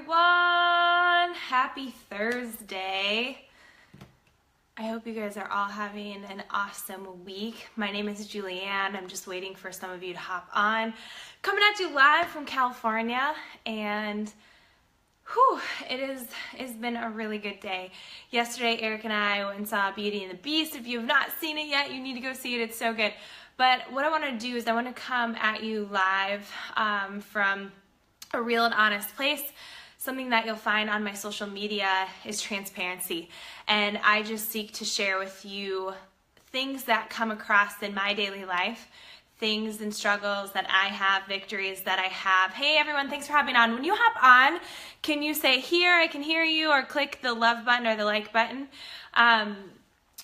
everyone. Happy Thursday. I hope you guys are all having an awesome week. My name is Julianne. I'm just waiting for some of you to hop on. Coming at you live from California, and it's been a really good day. Yesterday, Eric and I went and saw Beauty and the Beast. If you have not seen it yet, you need to go see it. It's so good. But what I want to do is I want to come at you live from a real and honest place. Something that you'll find on my social media is transparency. And I just seek to share with you things that come across in my daily life, things and struggles that I have, victories that I have. Hey everyone, thanks for hopping on. When you hop on, can you say here, I can hear you, or click the love button or the like button?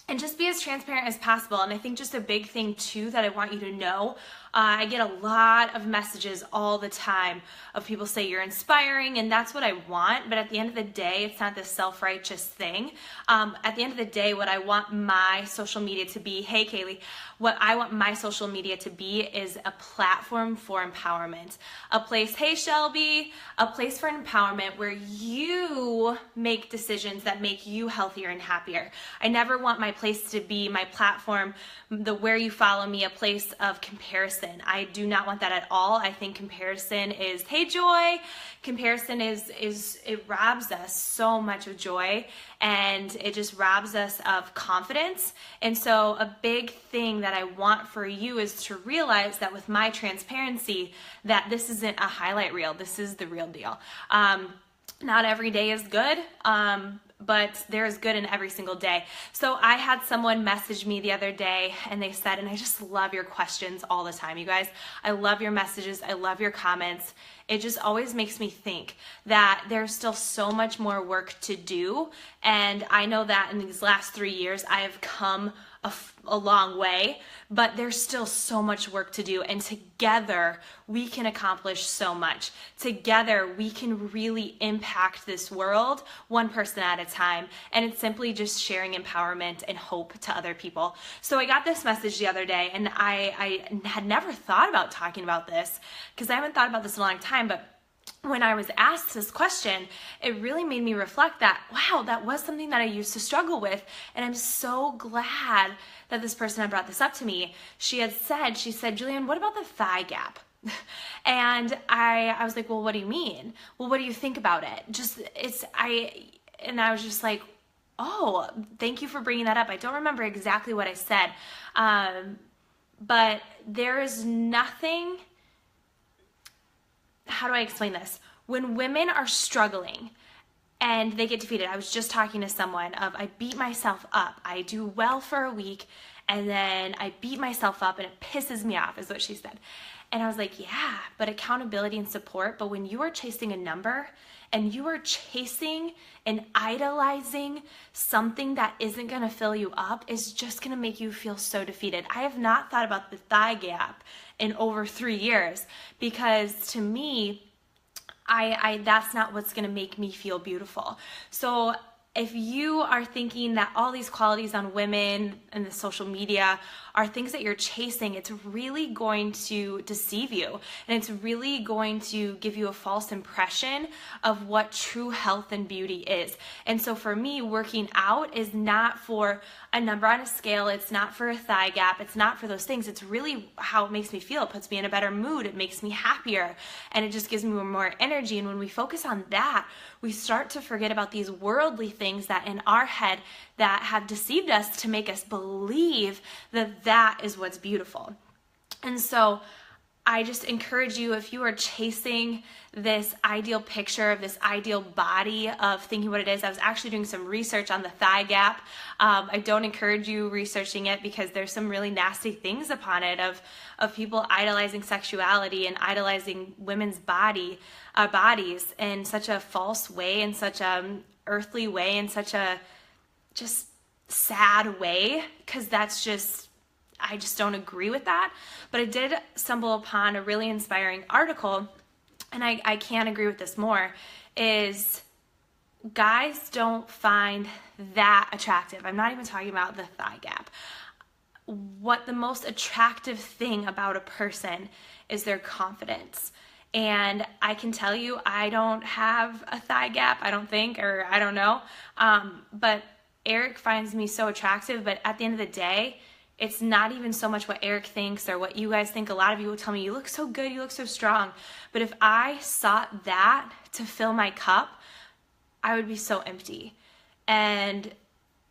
And just be as transparent as possible. And I think just a big thing too that I want you to know, I get a lot of messages all the time of people say you're inspiring, and that's what I want. But at the end of the day, it's not this self-righteous thing. At the end of the day, what I want my social media to be, hey Kaylee, what I want my social media to be is a platform for empowerment. A place, hey Shelby, a place for empowerment where you make decisions that make you healthier and happier. I never want my place to be, my platform, where you follow me, a place of comparison. I do not want that at all. I think comparison is, hey Joy, comparison it robs us so much of joy, and it just robs us of confidence. And so a big thing that I want for you is to realize that with my transparency, that this isn't a highlight reel. This is the real deal. Not every day is good, but there is good in every single day. So I had someone message me the other day, and they said, and I just love your questions all the time, you guys. I love your messages. I love your comments. It just always makes me think that there's still so much more work to do. And I know that in these last 3 years, I have come a long way, but there's still so much work to do. And together, we can accomplish so much. Together, we can really impact this world one person at a time. And it's simply just sharing empowerment and hope to other people. So I got this message the other day, and I had never thought about talking about this because I haven't thought about this in a long time, but when I was asked this question, it really made me reflect that, wow, that was something that I used to struggle with. And I'm so glad that this person had brought this up to me. She said, Julianne, what about the thigh gap? And I was like, well, what do you mean? Well, what do you think about it? And I was just like, oh, thank you for bringing that up. I don't remember exactly what I said. But there is nothing. How do I explain this? When women are struggling and they get defeated, I was just talking to someone I beat myself up. I do well for a week, and then I beat myself up, and it pisses me off, is what she said. And I was like, yeah, but accountability and support. But when you are chasing a number and you are chasing and idolizing something that isn't going to fill you up, is just going to make you feel so defeated. I have not thought about the thigh gap in over 3 years, because to me, that's not what's going to make me feel beautiful. So if you are thinking that all these qualities on women and the social media are things that you're chasing, it's really going to deceive you, and it's really going to give you a false impression of what true health and beauty is. And so for me, working out is not for a number on a scale. It's not for a thigh gap. It's not for those things. It's really how it makes me feel. It puts me in a better mood. It makes me happier, and it just gives me more energy. And when we focus on that, we start to forget about these worldly things that in our head that have deceived us to make us believe that that is what's beautiful. And so I just encourage you, if you are chasing this ideal picture of this ideal body, of thinking what it is. I was actually doing some research on the thigh gap. I don't encourage you researching it, because there's some really nasty things upon it of people idolizing sexuality and idolizing women's bodies in such a false way, in such a earthly way, in such a just sad way, because I just don't agree with that. But I did stumble upon a really inspiring article, and I can't agree with this more, is guys don't find that attractive. I'm not even talking about the thigh gap. What the most attractive thing about a person is their confidence And I can tell you, I don't have a thigh gap, I don't think, or I don't know. But Eric finds me so attractive, but at the end of the day, it's not even so much what Eric thinks or what you guys think. A lot of you will tell me, you look so good, you look so strong. But if I sought that to fill my cup, I would be so empty. And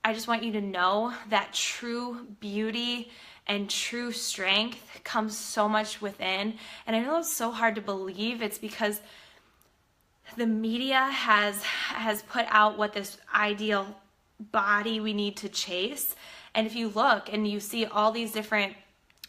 I just want you to know that true beauty and true strength comes so much within. And I know it's so hard to believe. It's because the media has put out what this ideal body we need to chase. And if you look and you see all these different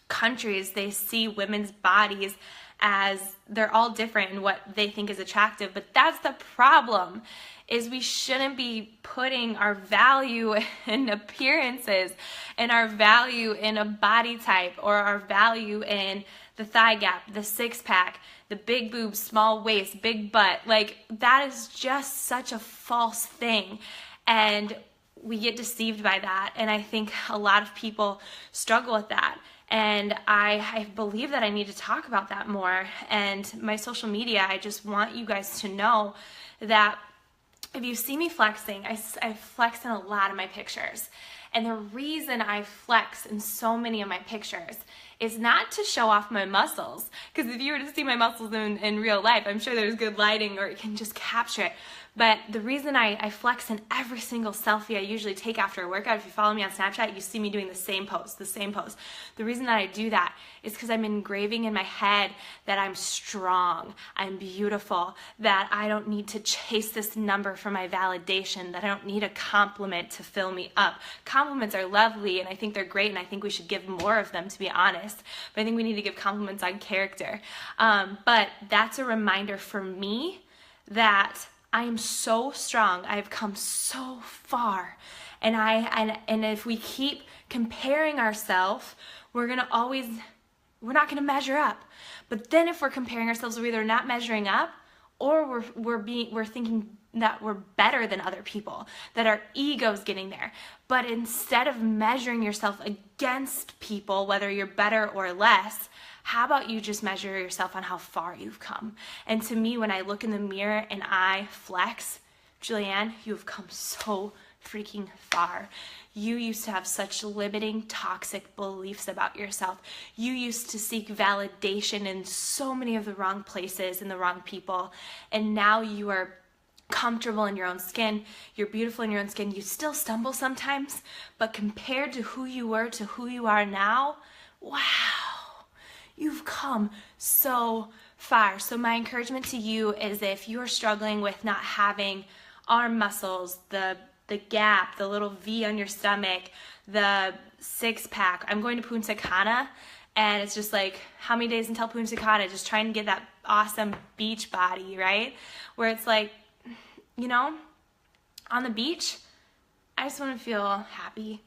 countries, they see women's bodies as they're all different in what they think is attractive. But that's the problem, is we shouldn't be putting our value in appearances and our value in a body type or our value in the thigh gap, the six pack, the big boobs, small waist, big butt. Like, that is just such a false thing. And we get deceived by that. And I think a lot of people struggle with that. And I believe that I need to talk about that more. And my social media, I just want you guys to know that if you see me flexing, I flex in a lot of my pictures. And the reason I flex in so many of my pictures is not to show off my muscles. Because if you were to see my muscles in real life, I'm sure there's good lighting or it can just capture it. But the reason I flex in every single selfie I usually take after a workout, if you follow me on Snapchat, you see me doing the same pose. The reason that I do that is because I'm engraving in my head that I'm strong, I'm beautiful, that I don't need to chase this number for my validation, that I don't need a compliment to fill me up. Compliments are lovely, and I think they're great, and I think we should give more of them, to be honest. But I think we need to give compliments on character. But that's a reminder for me that I am so strong. I've come so far. And if we keep comparing ourselves, we're not going to measure up. But then if we're comparing ourselves, we're either not measuring up or we're thinking that we're better than other people, that our ego's getting there. But instead of measuring yourself against people, whether you're better or less, how about you just measure yourself on how far you've come? And to me, when I look in the mirror and I flex, Julianne, you have come so freaking far. You used to have such limiting, toxic beliefs about yourself. You used to seek validation in so many of the wrong places and the wrong people. And now you are comfortable in your own skin. You're beautiful in your own skin. You still stumble sometimes, but compared to who you were to who you are now, wow. You've come so far. So my encouragement to you is, if you're struggling with not having arm muscles, the gap, the little V on your stomach, the six pack. I'm going to Punta Cana, and it's just like, how many days until Punta Cana? Just trying to get that awesome beach body, right? Where it's like, you know, on the beach, I just want to feel happy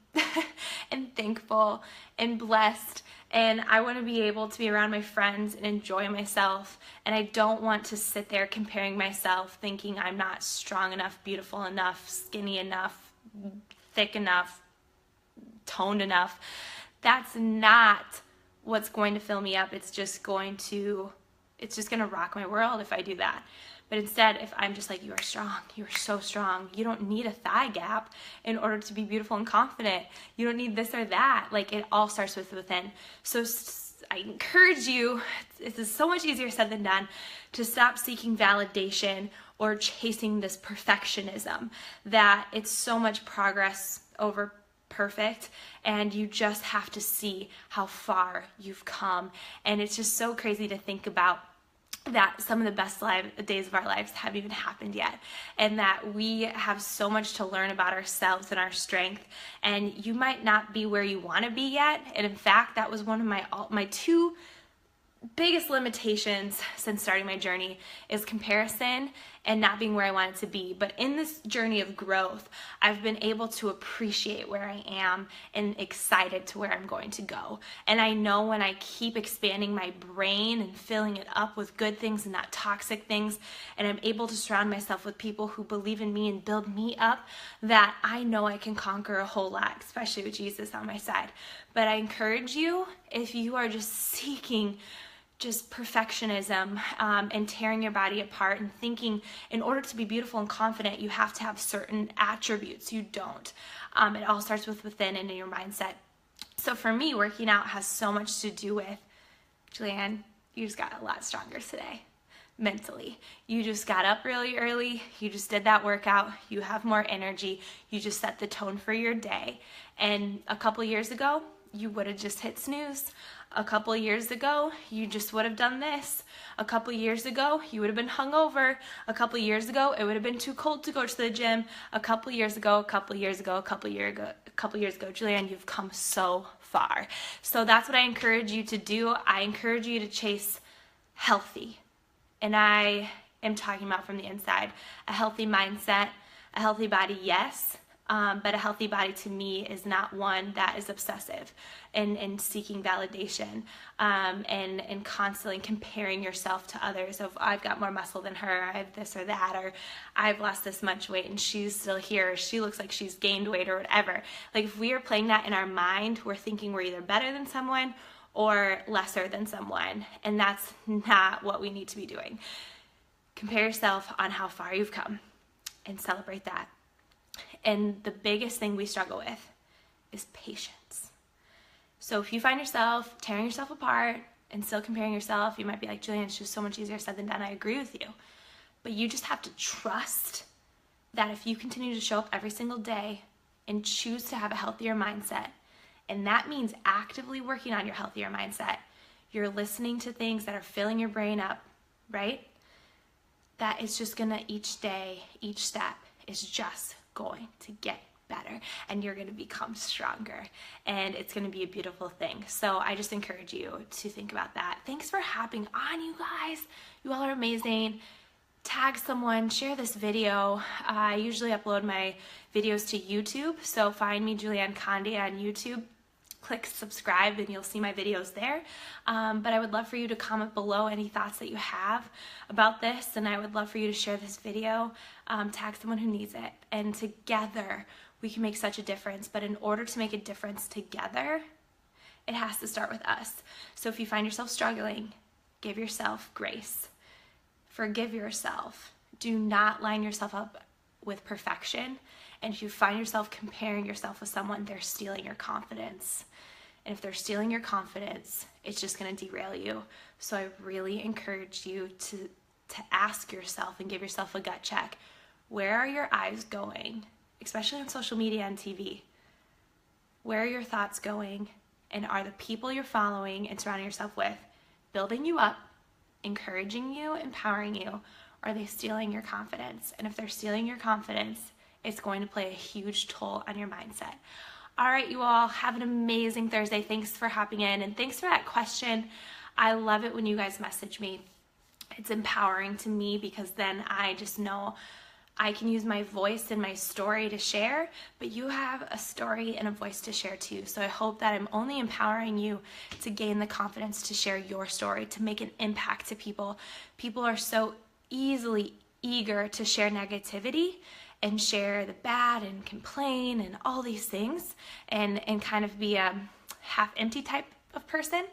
and thankful and blessed. And I want to be able to be around my friends and enjoy myself. And I don't want to sit there comparing myself, thinking I'm not strong enough, beautiful enough, skinny enough, thick enough, toned enough. That's not what's going to fill me up. It's just going to rock my world if I do that. But instead, if I'm just like, you are strong, you are so strong, you don't need a thigh gap in order to be beautiful and confident. You don't need this or that. Like, it all starts with within. So I encourage you, this is so much easier said than done, to stop seeking validation or chasing this perfectionism, that it's so much progress over perfect, and you just have to see how far you've come. And it's just so crazy to think about that some of the best days of our lives haven't even happened yet, and that we have so much to learn about ourselves and our strength. And you might not be where you want to be yet, and in fact, that was one of my two biggest limitations since starting my journey, is comparison and not being where I wanted to be. But in this journey of growth, I've been able to appreciate where I am and excited to where I'm going to go. And I know when I keep expanding my brain and filling it up with good things and not toxic things, and I'm able to surround myself with people who believe in me and build me up, that I know I can conquer a whole lot, especially with Jesus on my side. But I encourage you, if you are just seeking just perfectionism and tearing your body apart and thinking in order to be beautiful and confident, you have to have certain attributes. You don't. It all starts with within and in your mindset. So for me, working out has so much to do with, Julianne, you just got a lot stronger today. Mentally, you just got up really early, you just did that workout, you have more energy, you just set the tone for your day. And a couple years ago, you would have just hit snooze. A couple years ago, you just would have done this. A couple years ago, you would have been hungover. A couple years ago, it would have been too cold to go to the gym. A couple years ago, Julianne, you've come so far. So that's what I encourage you to do. I encourage you to chase healthy. And I am talking about from the inside. A healthy mindset, a healthy body, yes. But a healthy body to me is not one that is obsessive and seeking validation and constantly comparing yourself to others of I've got more muscle than her, I have this or that, or I've lost this much weight and she's still here, or she looks like she's gained weight or whatever. Like if we are playing that in our mind, we're thinking we're either better than someone or lesser than someone, and that's not what we need to be doing. Compare yourself on how far you've come and celebrate that. And the biggest thing we struggle with is patience. So if you find yourself tearing yourself apart and still comparing yourself, you might be like, Julianne, it's just so much easier said than done. I agree with you. But you just have to trust that if you continue to show up every single day and choose to have a healthier mindset, and that means actively working on your healthier mindset, you're listening to things that are filling your brain up, right? That is just gonna, each day, each step is just going to get better, and you're going to become stronger, and it's going to be a beautiful thing. So I just encourage you to think about that. Thanks for hopping on, you guys. You all are amazing. Tag someone, share this video. I usually upload my videos to YouTube, so find me, Julianne Conde, on YouTube. Click subscribe and you'll see my videos there. But I would love for you to comment below any thoughts that you have about this, and I would love for you to share this video, tag someone who needs it, and together we can make such a difference. But in order to make a difference together, it has to start with us. So if you find yourself struggling, give yourself grace. Forgive yourself. Do not line yourself up with perfection. And if you find yourself comparing yourself with someone, they're stealing your confidence. And if they're stealing your confidence, it's just going to derail you. So I really encourage you to ask yourself and give yourself a gut check. Where are your eyes going? Especially on social media and TV. Where are your thoughts going? And are the people you're following and surrounding yourself with building you up, encouraging you, empowering you? Or are they stealing your confidence? And if they're stealing your confidence, it's going to play a huge toll on your mindset. All right, you all, have an amazing Thursday. Thanks for hopping in, and thanks for that question. I love it when you guys message me. It's empowering to me because then I just know I can use my voice and my story to share, but you have a story and a voice to share too. So I hope that I'm only empowering you to gain the confidence to share your story, to make an impact to people. People are so easily eager to share negativity and share the bad and complain and all these things and kind of be a half empty type of person.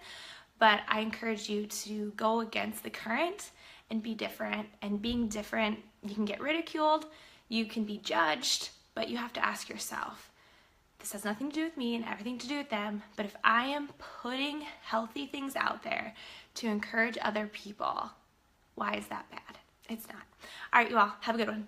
But I encourage you to go against the current and be different. And being different, you can get ridiculed, you can be judged, but you have to ask yourself, this has nothing to do with me and everything to do with them, but if I am putting healthy things out there to encourage other people, why is that bad? It's not. All right, you all, have a good one.